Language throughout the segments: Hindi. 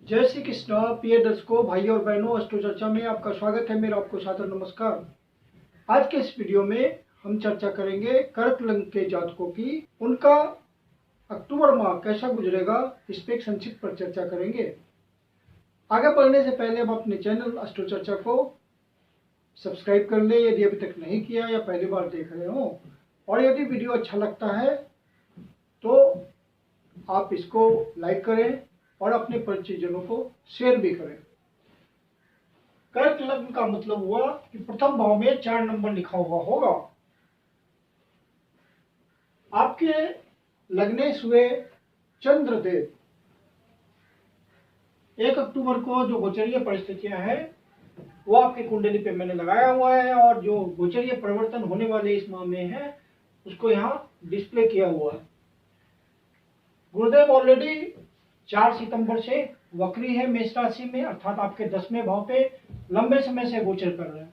जय श्री कृष्णा। प्रिय दर्शकों, भाइयों और बहनों, अष्टो चर्चा में आपका स्वागत है। मेरा आपको सादर नमस्कार। आज के इस वीडियो में हम चर्चा करेंगे कर्क लग्न के जातकों की, उनका अक्टूबर माह कैसा गुजरेगा, इस पे एक संक्षिप्त पर चर्चा करेंगे। आगे बढ़ने से पहले हम अपने चैनल अष्टो चर्चा को सब्सक्राइब कर ले यदि अभी तक नहीं किया या पहली बार देख रहे हो, और यदि वीडियो अच्छा लगता है तो आप इसको लाइक करें और अपने परिचितजनों को शेयर भी करें। कर्क लग्न का मतलब हुआ कि प्रथम भाव में 4 नंबर लिखा हुआ होगा। आपके लग्नेश हुए चंद्रदेव 1 अक्टूबर को जो गोचरीय परिस्थितियां हैं वो आपकी कुंडली पे मैंने लगाया हुआ है, और जो गोचरीय परिवर्तन होने वाले इस माह में है उसको यहाँ डिस्प्ले किया हुआ है। गुरुदेव ऑलरेडी 4 सितंबर से वक्री है मेष राशि में, अर्थात आपके 10वें भाव पे लंबे समय से गोचर कर रहे हैं।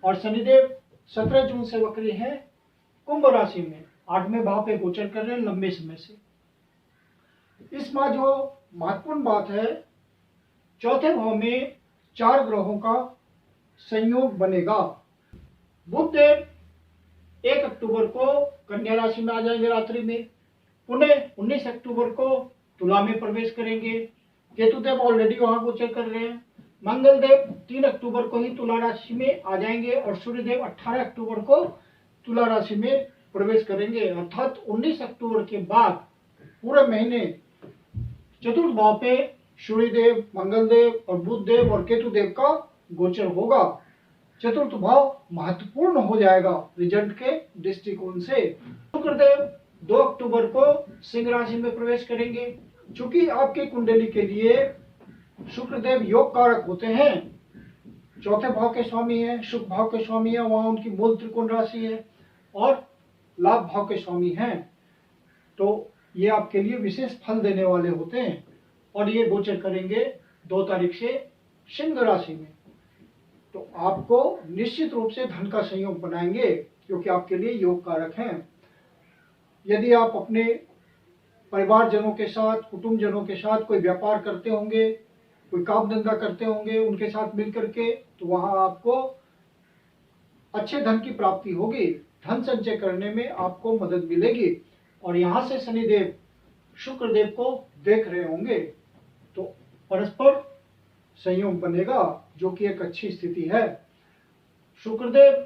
और शनिदेव 17 जून से वक्री है कुंभ राशि में, 8वें भाव पे गोचर कर रहे हैं लंबे समय से। इस माह जो महत्वपूर्ण बात है, चौथे भाव में 4 ग्रहों का संयोग बनेगा। बुध देव 1 अक्टूबर को कन्या राशि में आ जाएंगे रात्रि में, पुनः 19 अक्टूबर को तुला में प्रवेश करेंगे। केतुदेव ऑलरेडी वहां गोचर कर रहे हैं। मंगल देव 3 अक्टूबर को ही तुला राशि में आ जाएंगे, और सूर्यदेव 18 अक्टूबर को तुला राशि में प्रवेश करेंगे। अर्थात 19 अक्टूबर के बाद पूरे महीने चतुर्थ भाव पे सूर्यदेव, मंगलदेव और बुधदेव और केतुदेव का गोचर होगा। चतुर्थ भाव महत्वपूर्ण हो जाएगा रिजल्ट के दृष्टिकोण से। शुक्रदेव 2 अक्टूबर को सिंह राशि में प्रवेश करेंगे। चूंकि आपकी कुंडली के लिए शुक्रदेव योग कारक होते हैं, चौथे भाव के स्वामी है, शुभ भाव के स्वामी है, वहां उनकी मूल त्रिकोण राशि है, और लाभ भाव के स्वामी हैं, तो ये आपके लिए विशेष फल देने वाले होते हैं। और ये गोचर करेंगे 2 तारीख से सिंह राशि में, तो आपको निश्चित रूप से धन का संयोग बनाएंगे, क्योंकि आपके लिए योग कारक हैं। यदि आप अपने परिवारजनों के साथ, कुटुंबजनों के साथ कोई व्यापार करते होंगे, कोई काम धंधा करते होंगे उनके साथ मिलकर के, तो वहां आपको अच्छे धन की प्राप्ति होगी, धन संचय करने में आपको मदद मिलेगी। और यहाँ से शनिदेव शुक्रदेव को देख रहे होंगे, तो परस्पर संयोग बनेगा, जो कि एक अच्छी स्थिति है। शुक्रदेव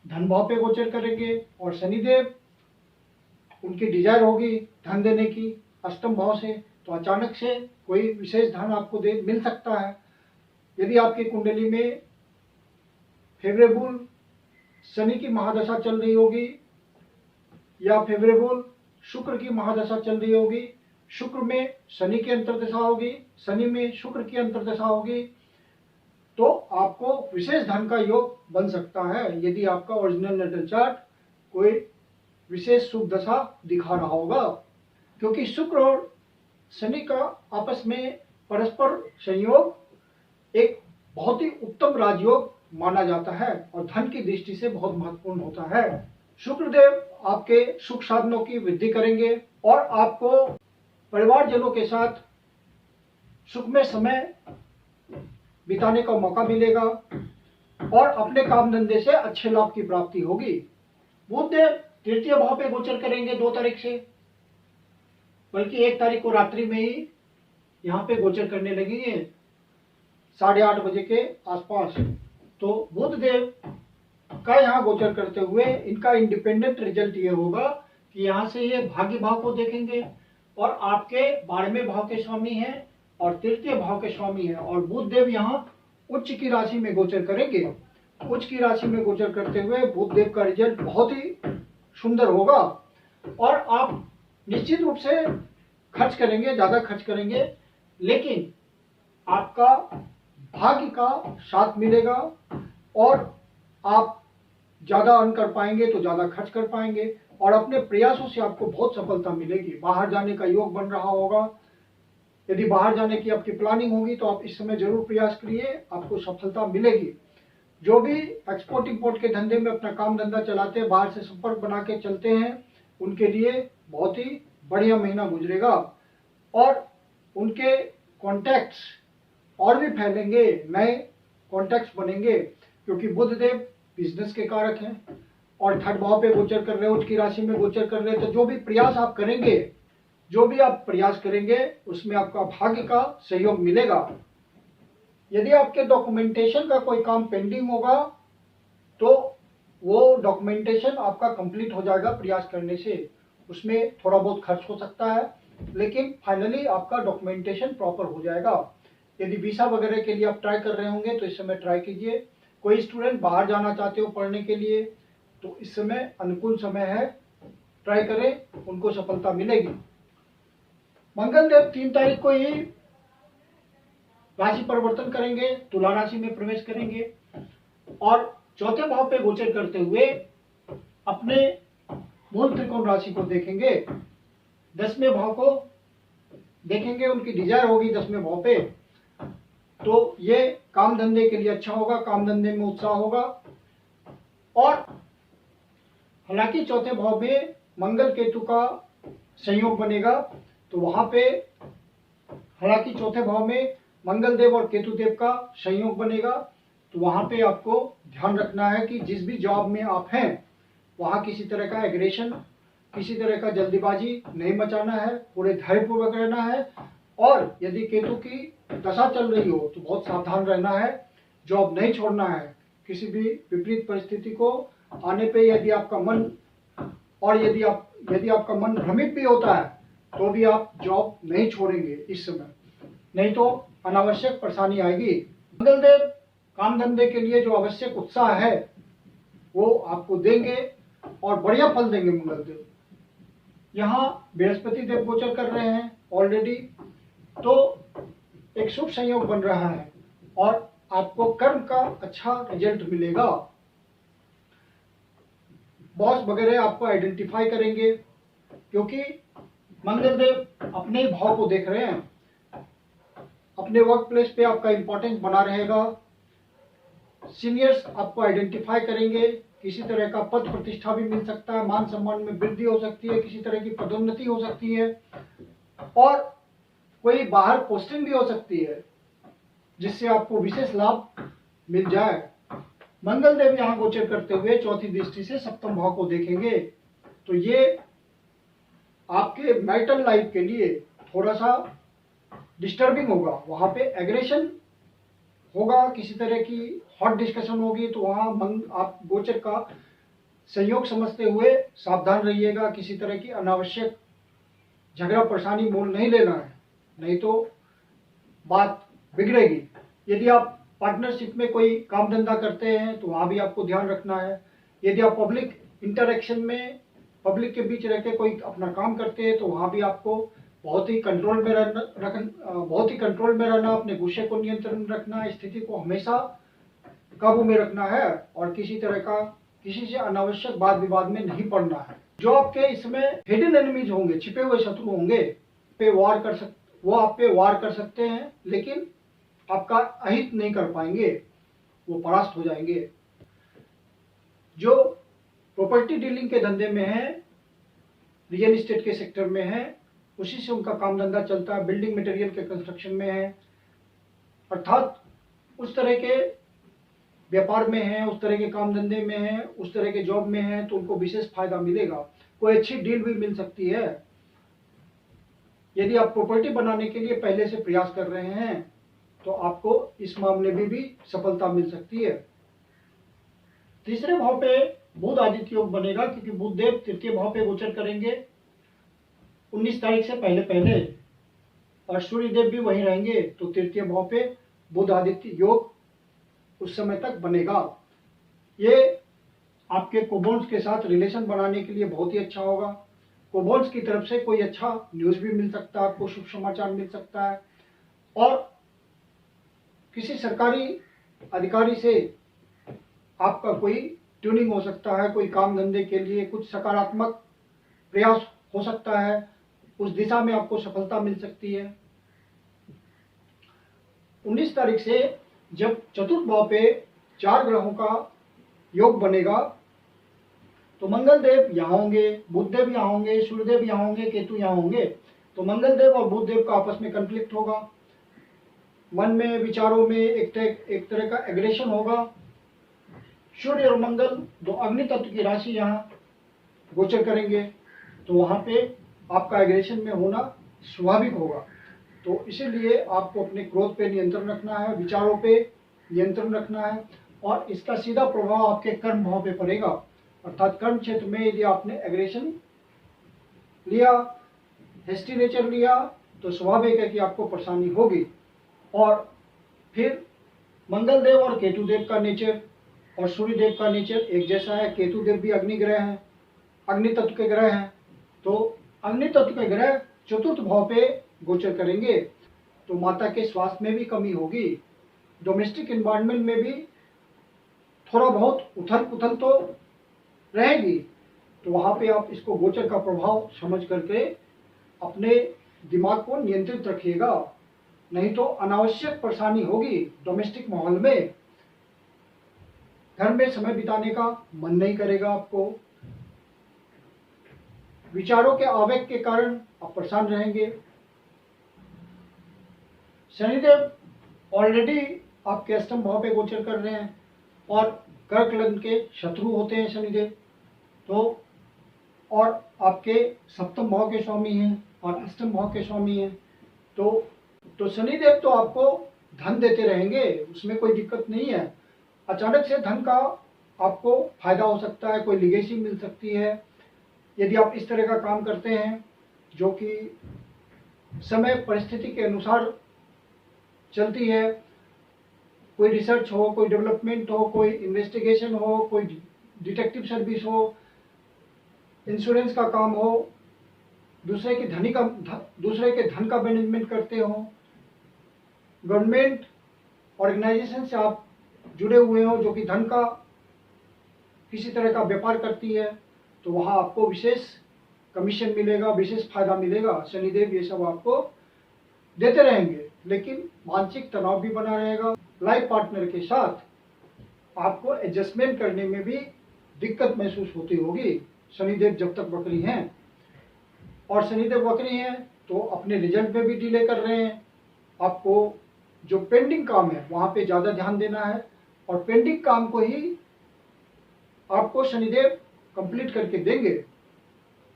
धन भाव पे गोचर करेंगे, और शनिदेव उनकी डिजायर होगी धन देने की अष्टम भाव से, तो अचानक से कोई विशेष धन आपको मिल सकता है। यदि आपकी कुंडली में फेवरेबल शनि की महादशा चल रही होगी या फेवरेबल शुक्र की महादशा चल रही होगी, शुक्र में शनि की अंतर्दशा होगी, शनि में शुक्र की अंतर्दशा होगी, तो आपको विशेष धन का योग बन सकता है, यदि आपका ओरिजिनल नेटल चार्ट कोई विशेष शुभ दशा दिखा रहा होगा। क्योंकि शुक्र और शनि का आपस में परस्पर संयोग एक बहुत ही उत्तम राजयोग माना जाता है, और धन की दृष्टि से बहुत महत्वपूर्ण होता है। शुक्रदेव आपके सुख साधनों की वृद्धि करेंगे, और आपको परिवारजनों के साथ सुखमय समय बिताने का मौका मिलेगा, और अपने काम धंधे से अच्छे लाभ की प्राप्ति होगी। बुधदेव तृतीय भाव पे गोचर करेंगे 2 तारीख से, बल्कि 1 तारीख को रात्रि में ही यहाँ पे गोचर करने लगेंगे 8:30 बजे के आसपास। तो बुधदेव का यहाँ गोचर करते हुए इनका इंडिपेंडेंट रिजल्ट ये होगा कि यहाँ से ये भाग्य भाव को देखेंगे, और आपके 12वें भाव के स्वामी हैं और तृतीय भाव के स्वामी हैं। और बुधदेव यहाँ उच्च की राशि में गोचर करेंगे। उच्च की राशि में गोचर करते हुए बुधदेव का रिजल्ट बहुत ही सुंदर होगा, और आप निश्चित रूप से खर्च करेंगे, ज्यादा खर्च करेंगे, लेकिन आपका भाग्य का साथ मिलेगा, और आप ज्यादा अर्न कर पाएंगे तो ज्यादा खर्च कर पाएंगे, और अपने प्रयासों से आपको बहुत सफलता मिलेगी। बाहर जाने का योग बन रहा होगा, यदि बाहर जाने की आपकी प्लानिंग होगी तो आप इस समय जरूर प्रयास करिए, आपको सफलता मिलेगी। जो भी एक्सपोर्ट इंपोर्ट के धंधे में अपना काम धंधा चलाते हैं, बाहर से संपर्क बना के चलते हैं, उनके लिए बहुत ही बढ़िया महीना गुजरेगा, और उनके कॉन्टैक्ट्स और भी फैलेंगे, नए कॉन्टैक्ट्स बनेंगे, क्योंकि बुध देव बिजनेस के कारक हैं और थर्ड भाव पे गोचर कर रहे हैं, उच्च की राशि में गोचर कर रहे हैं। तो जो भी प्रयास आप करेंगे, जो भी आप प्रयास करेंगे उसमें आपका भाग्य का सहयोग मिलेगा। यदि आपके डॉक्यूमेंटेशन का कोई काम पेंडिंग होगा तो वो डॉक्यूमेंटेशन आपका कंप्लीट हो जाएगा प्रयास करने से। उसमें थोड़ा बहुत खर्च हो सकता है, लेकिन फाइनली आपका डॉक्यूमेंटेशन प्रॉपर हो जाएगा। यदि वीसा वगैरह के लिए आप ट्राई कर रहे होंगे तो इस समय ट्राई कीजिए। कोई स्टूडेंट बाहर जाना चाहते हो पढ़ने के लिए तो इस समय अनुकूल समय है, ट्राई करें, उनको सफलता मिलेगी। मंगल देव 3 तारीख को ही राशि परिवर्तन करेंगे, तुला राशि में प्रवेश करेंगे और चौथे भाव पे गोचर करते हुए अपने मूल त्रिकोण राशि को देखेंगे, 10वें भाव को देखेंगे, उनकी डिजायर होगी 10वें भाव पे। तो ये काम धंधे के लिए अच्छा होगा, काम धंधे में उत्साह होगा। और हालांकि चौथे भाव में मंगल केतु का संयोग बनेगा, तो वहां पे हालांकि चौथे भाव में मंगल देव और केतु देव का संयोग बनेगा, तो वहां पे आपको ध्यान रखना है कि जिस भी जॉब में आप हैं वहां किसी तरह का एग्रेशन, किसी तरह का जल्दीबाजी नहीं मचाना है, पूरे धैर्यपूर्वक रहना है। और यदि केतु की दशा चल रही हो तो बहुत सावधान रहना है, जॉब नहीं छोड़ना है। किसी भी विपरीत परिस्थिति को आने पे यदि आपका मन और यदि आपका मन भ्रमित भी होता है तो भी आप जॉब नहीं छोड़ेंगे इस समय, नहीं तो अनावश्यक परेशानी आएगी। मंगल देव काम धंधे के लिए जो आवश्यक उत्साह है वो आपको देंगे और बढ़िया फल देंगे मंगल देव। यहाँ बृहस्पति देव गोचर कर रहे हैं ऑलरेडी, तो एक शुभ संयोग बन रहा है और आपको कर्म का अच्छा रिजल्ट मिलेगा। बॉस वगैरह आपको आइडेंटिफाई करेंगे, क्योंकि मंगल देव अपने ही भाव को देख रहे हैं। अपने वर्क प्लेस पे आपका इंपॉर्टेंस बना रहेगा, सीनियर्स आपको आइडेंटिफाई करेंगे, किसी तरह का पद प्रतिष्ठा भी मिल सकता है, मान सम्मान में वृद्धि हो सकती है, किसी तरह की पदोन्नति हो सकती है और कोई बाहर पोस्टिंग भी हो सकती है जिससे आपको विशेष लाभ मिल जाए। मंगल देव यहाँ गोचर करते हुए चौथी दृष्टि से सप्तम भाव को देखेंगे, तो ये आपके मैरिटल लाइफ के लिए थोड़ा सा डिस्टर्बिंग होगा। वहां पे एग्रेशन होगा, किसी तरह की हॉट डिस्कशन होगी, तो वहां आप गोचर का संयोग समझते हुए सावधान रहिएगा। किसी तरह की अनावश्यक झगड़ा परेशानी मोल नहीं लेना है, नहीं तो बात बिगड़ेगी। यदि आप पार्टनरशिप में कोई काम धंधा करते हैं तो वहां भी आपको ध्यान रखना है। यदि आप पब्लिक इंटरेक्शन में पब्लिक के बीच रह के कोई अपना काम करते हैं तो वहां भी आपको बहुत ही कंट्रोल में रहना, अपने गुस्से को नियंत्रण में रखना, स्थिति को हमेशा काबू में रखना है और किसी से अनावश्यक वाद विवाद में नहीं पड़ना है। जो आपके इसमें हिडन एनिमीज होंगे, छिपे हुए शत्रु होंगे, वो आप पे वार कर सकते हैं, लेकिन आपका अहित नहीं कर पाएंगे, वो परास्त हो जाएंगे। जो प्रॉपर्टी डीलिंग के धंधे में है, रियल एस्टेट के सेक्टर में है, उसी से उनका काम धंधा चलता है, बिल्डिंग मटेरियल के कंस्ट्रक्शन में है, अर्थात उस तरह के व्यापार में है, उस तरह के काम धंधे में है, उस तरह के जॉब में है, तो उनको विशेष फायदा मिलेगा। कोई अच्छी डील भी मिल सकती है। यदि आप प्रॉपर्टी बनाने के लिए पहले से प्रयास कर रहे हैं तो आपको इस मामले में भी सफलता मिल सकती है। तीसरे भाव पे बुध आदित्य योग बनेगा, क्योंकि बुध देव तृतीय भाव पे गोचर करेंगे 19 तारीख से पहले और सूर्य देव भी वहीं रहेंगे, तो तृतीय भाव पे बुध आदित्य योग उस समय तक बनेगा। ये आपके कोबोन्स के साथ रिलेशन बनाने के लिए बहुत ही अच्छा होगा। कोबोन्स की तरफ से कोई अच्छा न्यूज भी मिल सकता है, आपको शुभ समाचार मिल सकता है और किसी सरकारी अधिकारी से आपका कोई ट्यूनिंग हो सकता है, कोई काम धंधे के लिए कुछ सकारात्मक प्रयास हो सकता है, उस दिशा में आपको सफलता मिल सकती है। 19 तारीख से जब चतुर्थ भाव पे 4 ग्रहों का योग बनेगा तो मंगल देव यहाँ होंगे, बुध देव यहाँ होंगे, सूर्य देव यहाँ होंगे, केतु यहाँ होंगे, तो मंगल देव और बुध देव का आपस में कॉन्फ्लिक्ट होगा। मन में, विचारों में एक तरह का एग्रेशन होगा। सूर्य और मंगल दो अग्नि तत्व की राशि यहाँ गोचर करेंगे, तो वहाँ पे आपका एग्रेशन में होना स्वाभाविक होगा। तो इसीलिए आपको अपने क्रोध पे नियंत्रण रखना है, विचारों पे नियंत्रण रखना है, और इसका सीधा प्रभाव आपके कर्म भाव पे पड़ेगा। अर्थात कर्म क्षेत्र में यदि आपने एग्रेशन लिया, हेस्टी नेचर लिया, तो स्वाभाविक है कि आपको परेशानी होगी। और फिर मंगल देव और केतु देव का नेचर और सूर्य देव का नेचर एक जैसा है। केतु देव भी अग्नि ग्रह हैं, अग्नि तत्व के ग्रह हैं। तो अग्नि तत्व के ग्रह चतुर्थ भाव पे गोचर करेंगे, तो माता के स्वास्थ्य में भी कमी होगी, डोमेस्टिक एनवायरनमेंट में भी थोड़ा बहुत उथल पुथल तो रहेगी। तो वहाँ पे आप इसको गोचर का प्रभाव समझ करके अपने दिमाग को नियंत्रित रखिएगा, नहीं तो अनावश्यक परेशानी होगी डोमेस्टिक माहौल में। घर में समय बिताने का मन नहीं करेगा आपको, विचारों के आवेग के कारण आप परेशान रहेंगे। शनिदेव ऑलरेडी आपके अष्टम भाव पे गोचर कर रहे हैं और कर्क लग्न के शत्रु होते हैं शनिदेव, तो और आपके सप्तम भाव के स्वामी हैं और अष्टम भाव के स्वामी हैं। तो शनिदेव तो आपको धन देते रहेंगे, उसमें कोई दिक्कत नहीं है। अचानक से धन का आपको फायदा हो सकता है, कोई लिगेसी मिल सकती है यदि आप इस तरह का काम करते हैं जो कि समय परिस्थिति के अनुसार चलती है। कोई रिसर्च हो, कोई डेवलपमेंट हो, कोई इन्वेस्टिगेशन हो, कोई डिटेक्टिव सर्विस हो, इंश्योरेंस का काम हो, दूसरे के धन का मैनेजमेंट करते हो, गवर्नमेंट ऑर्गेनाइजेशन से आप जुड़े हुए हो जो कि धन का किसी तरह का व्यापार करती है, तो वहाँ आपको विशेष कमीशन मिलेगा, विशेष फायदा मिलेगा। शनिदेव ये सब आपको देते रहेंगे, लेकिन मानसिक तनाव भी बना रहेगा। लाइफ पार्टनर के साथ आपको एडजस्टमेंट करने में भी दिक्कत महसूस होती होगी, शनिदेव जब तक वक्री हैं। और शनिदेव वक्री हैं तो अपने रिजल्ट में भी डिले कर रहे हैं। आपको जो पेंडिंग काम है वहाँ पे ज़्यादा ध्यान देना है, और पेंडिंग काम को ही आपको शनिदेव कंप्लीट करके देंगे।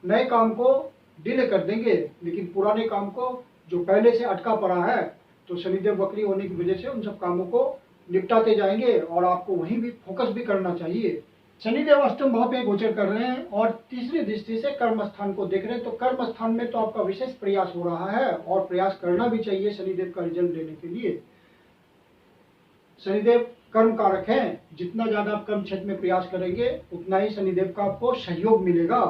नए काम को डिले कर देंगे, लेकिन पुराने काम को जो पहले से अटका पड़ा है, तो शनिदेव वक्री होने की वजह से उन सब कामों को निपटाते जाएंगे और आपको वहीं भी फोकस भी करना चाहिए। शनिदेव अष्टम भाव पे गोचर कर रहे हैं और तीसरी दृष्टि से कर्म स्थान को देख रहे हैं, तो कर्म स्थान में तो आपका विशेष प्रयास हो रहा है और प्रयास करना भी चाहिए शनिदेव का रिजल्ट लेने के लिए। शनिदेव कर्म कारक हैं, जितना ज्यादा आप कर्म क्षेत्र में प्रयास करेंगे उतना ही शनिदेव का आपको सहयोग मिलेगा।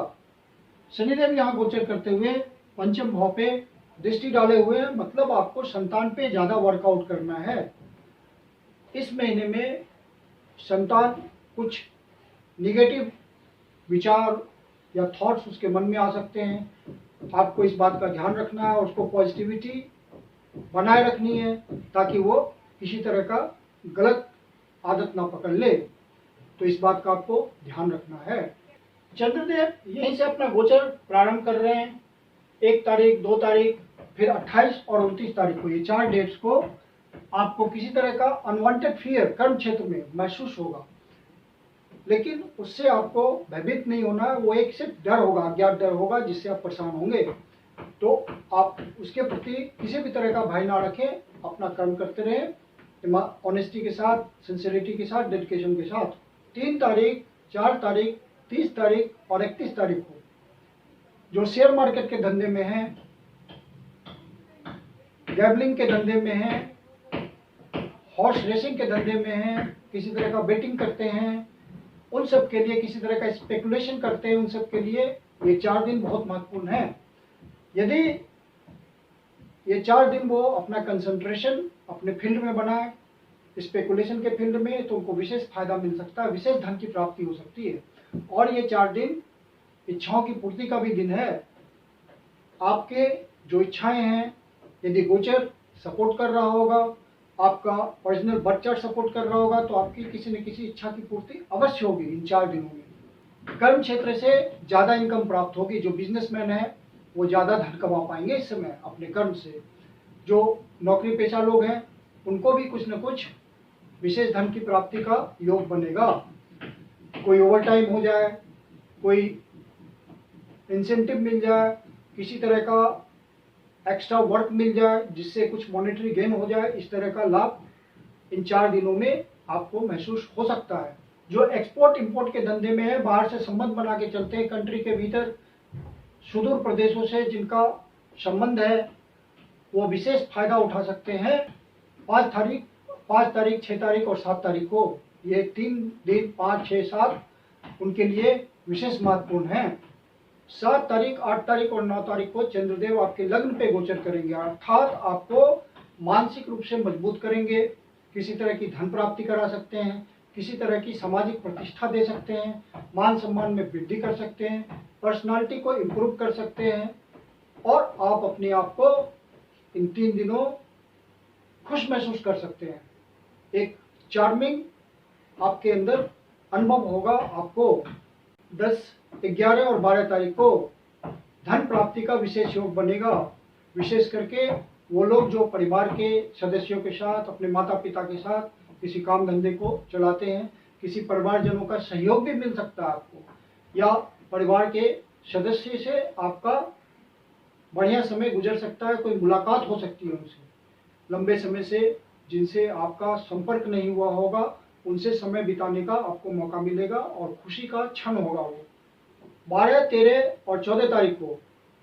शनिदेव यहाँ गोचर करते हुए पंचम भाव पे दृष्टि डाले हुए हैं, मतलब आपको संतान पे ज्यादा वर्कआउट करना है। इस महीने में संतान कुछ निगेटिव विचार या थॉट्स उसके मन में आ सकते हैं, आपको इस बात का ध्यान रखना है, उसको पॉजिटिविटी बनाए रखनी है ताकि वो किसी तरह का गलत आदत ना पकड़ ले। तो इस बात का आपको ध्यान रखना है। चंद्रदेव यहीं से अपना गोचर प्रारंभ कर रहे हैं। 1 तारीख, 2 तारीख, फिर 28 और 29 तारीख को, ये 4 डेट्स को आपको किसी तरह का अनवांटेड फियर कर्म क्षेत्र में महसूस होगा, लेकिन उससे आपको भयभीत नहीं होना है। वो एक सिर्फ डर होगा, अज्ञात डर होगा जिससे आप परेशान होंगे। तो आप उसके प्रति किसी भी तरह का भय ना रखें, अपना कर्म करते रहें ऑनेस्टी के साथ, सिंसियरिटी के साथ, डेडिकेशन के साथ। 3 तारीख, 4 तारीख, 30 तारीख और 31 तारीख को जो शेयर मार्केट के धंधे में हैं, गैम्बलिंग के धंधे में हैं, हॉर्स रेसिंग के धंधे में हैं, किसी तरह का बेटिंग करते हैं, उन सब के लिए, किसी तरह का स्पेकुलेशन करते हैं, उन सब के लिए ये 4 दिन बहुत महत्वपूर्ण है। यदि ये 4 दिन वो अपना कंसंट्रेशन अपने फील्ड में बनाए, स्पेकुलेशन के फील्ड में, तो उनको विशेष फायदा मिल सकता है, विशेष धन की प्राप्ति हो सकती है। और ये 4 दिन इच्छाओं की पूर्ति का भी दिन है। आपके जो इच्छाएं हैं, यदि गोचर सपोर्ट कर रहा होगा, आपका ओरिजिनल बर्थ चार्ट सपोर्ट कर रहा होगा, तो आपकी किसी न किसी इच्छा की पूर्ति अवश्य होगी इन 4 दिनों में। कर्म क्षेत्र से ज़्यादा इनकम प्राप्त होगी। जो बिजनेसमैन है वो ज़्यादा धन कमा पाएंगे इस समय अपने कर्म से। जो नौकरी पेशा लोग हैं उनको भी कुछ न कुछ विशेष धन की प्राप्ति का योग बनेगा। कोई ओवर टाइम हो जाए, कोई इंसेंटिव मिल जाए, किसी तरह का एक्स्ट्रा वर्क मिल जाए जिससे कुछ मॉनेटरी गेन हो जाए, इस तरह का लाभ इन 4 दिनों में आपको महसूस हो सकता है। जो एक्सपोर्ट इंपोर्ट के धंधे में है, बाहर से संबंध बना के चलते हैं कंट्री के भीतर, सुदूर प्रदेशों से जिनका संबंध है, वो विशेष फायदा उठा सकते हैं। 5 तारीख, 6 तारीख और 7 तारीख को, ये 3 दिन 5, 6, 7 उनके लिए विशेष महत्वपूर्ण है। 7 तारीख, 8 तारीख और 9 तारीख को चंद्रदेव आपके लग्न पे गोचर करेंगे, अर्थात आपको मानसिक रूप से मजबूत करेंगे, किसी तरह की धन प्राप्ति करा सकते हैं, किसी तरह की सामाजिक प्रतिष्ठा दे सकते हैं, मान सम्मान में वृद्धि कर सकते हैं, पर्सनालिटी को इम्प्रूव कर सकते हैं और आप अपने आप को इन 3 दिनों खुश महसूस कर सकते हैं। एक चार्मिंग आपके अंदर अनुभव होगा। आपको 10, 11 और 12 तारीख को धन प्राप्ति का विशेष योग बनेगा। विशेष करके वो लोग जो परिवार के सदस्यों के साथ, अपने माता पिता के साथ किसी काम धंधे को चलाते हैं, किसी परिवारजनों का सहयोग भी मिल सकता है आपको, या परिवार के सदस्य से आपका बढ़िया समय गुजर सकता है, कोई मुलाकात हो सकती है उनसे, लंबे समय से जिनसे आपका संपर्क नहीं हुआ होगा, उनसे समय बिताने का आपको मौका मिलेगा और खुशी का क्षण होगा वो। 12, 13 और 14 तारीख को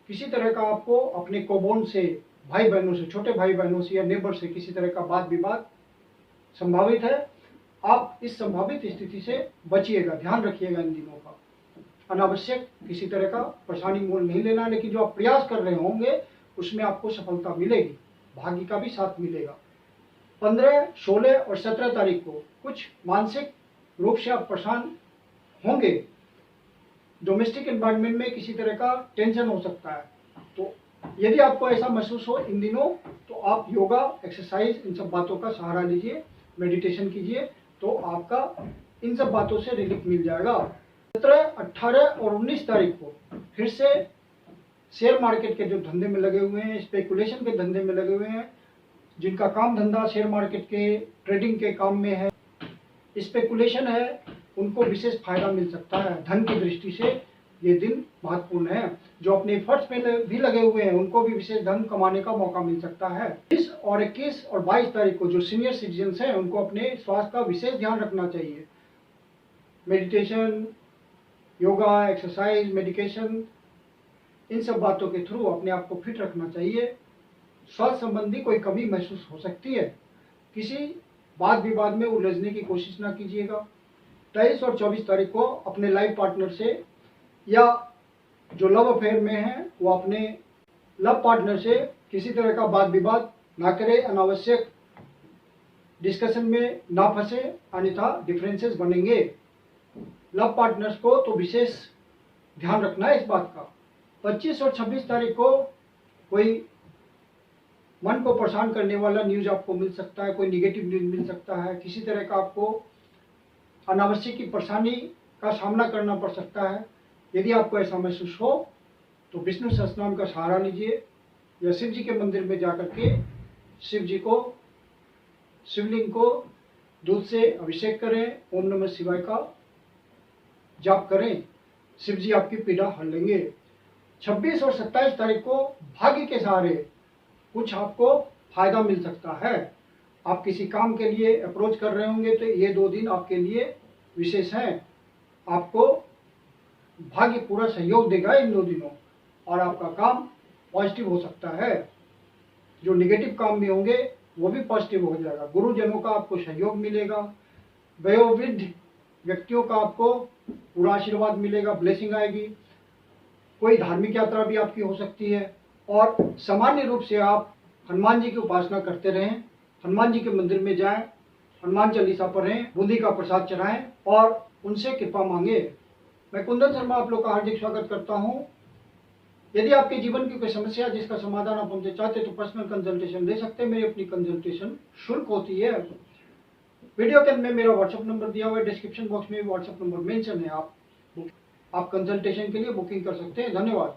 किसी तरह का आपको अपने कोबोन से, भाई बहनों से, छोटे भाई बहनों से या नेबर से किसी तरह का वाद विवाद संभावित है। आप इस संभावित स्थिति से बचिएगा, ध्यान रखिएगा इन दिनों का। अनावश्यक किसी तरह का परेशानी मोल नहीं लेना, लेकिन जो आप प्रयास कर रहे होंगे उसमें आपको सफलता मिलेगी, भाग्य का भी साथ मिलेगा। 15, 16 और 17 तारीख को कुछ मानसिक रूप से आप परेशान होंगे, डोमेस्टिक एनवायरनमेंट में किसी तरह का टेंशन हो सकता है। तो यदि आपको ऐसा महसूस हो इन दिनों, तो आप योगा, एक्सरसाइज, इन सब बातों का सहारा लीजिए, मेडिटेशन कीजिए, तो आपका इन सब बातों से रिलीफ मिल जाएगा। 17, 18 और 19 तारीख को फिर से शेयर मार्केट के जो धंधे में लगे हुए हैं, स्पेकुलेशन के धंधे में लगे हुए हैं, जिनका काम धंधा शेयर मार्केट के ट्रेडिंग के काम में है, स्पेकुलेशन है, उनको विशेष फायदा मिल सकता है। धन की दृष्टि से ये दिन महत्वपूर्ण है। जो अपने एफर्ट्स में भी लगे हुए हैं, उनको भी विशेष धन कमाने का मौका मिल सकता है। 20 और 21 और 22 तारीख को जो सीनियर सिटीजन्स हैं, उनको अपने स्वास्थ्य का विशेष ध्यान रखना चाहिए। मेडिटेशन, योगा, एक्सरसाइज, मेडिकेशन, इन सब बातों के थ्रू अपने आप को फिट रखना चाहिए। स्वास्थ्य संबंधी कोई कमी महसूस हो सकती है, किसी वाद विवाद में उलझने की कोशिश ना कीजिएगा। 23 और 24 तारीख को अपने लाइफ पार्टनर से, या जो लव अफेयर में है वो अपने लव पार्टनर से किसी तरह का वाद विवाद ना करे, अनावश्यक डिस्कशन में ना फंसे, अन्यथा डिफरेंसेस बनेंगे। लव पार्टनर्स को तो विशेष ध्यान रखना है इस बात का। 25 और 26 तारीख को कोई मन को परेशान करने वाला न्यूज आपको मिल सकता है, कोई निगेटिव न्यूज मिल सकता है, किसी तरह का आपको अनावश्यक की परेशानी का सामना करना पड़ सकता है। यदि आपको ऐसा महसूस हो तो विष्णु सहस्त्रनाम का सहारा लीजिए, या शिव जी के मंदिर में जाकर के शिव जी को, शिवलिंग को दूध से अभिषेक करें, ओम नमः शिवाय का जाप करें, शिव जी आपकी पीड़ा हर लेंगे। 26 और 27 तारीख को भाग्य के सहारे कुछ आपको फायदा मिल सकता है। आप किसी काम के लिए अप्रोच कर रहे होंगे तो ये 2 दिन आपके लिए विशेष हैं। आपको भाग्य पूरा सहयोग देगा इन 2 दिनों, और आपका काम पॉजिटिव हो सकता है। जो निगेटिव काम भी होंगे वो भी पॉजिटिव हो जाएगा। गुरुजनों का आपको सहयोग मिलेगा, वयोवृद्ध व्यक्तियों का आपको पूरा आशीर्वाद मिलेगा, ब्लेसिंग आएगी। कोई धार्मिक यात्रा भी आपकी हो सकती है, और सामान्य रूप से आप हनुमान जी की उपासना करते रहें, हनुमान जी के मंदिर में जाएं, हनुमान चालीसा पढ़ें, बूंदी का प्रसाद चढ़ाएं और उनसे कृपा मांगे। मैं कुंदन शर्मा आप लोग का हार्दिक स्वागत करता हूं। यदि आपके जीवन की कोई समस्या जिसका समाधान आप हमसे चाहते तो पर्सनल कंसल्टेशन ले सकते हैं। मेरी अपनी कंसल्टेशन शुल्क होती है। वीडियो के अंत में मेरा व्हाट्सएप नंबर दिया हुआ है, डिस्क्रिप्शन बॉक्स में भी व्हाट्सएप नंबर मेंशन है। आप कंसल्टेशन के लिए बुकिंग कर सकते हैं। धन्यवाद।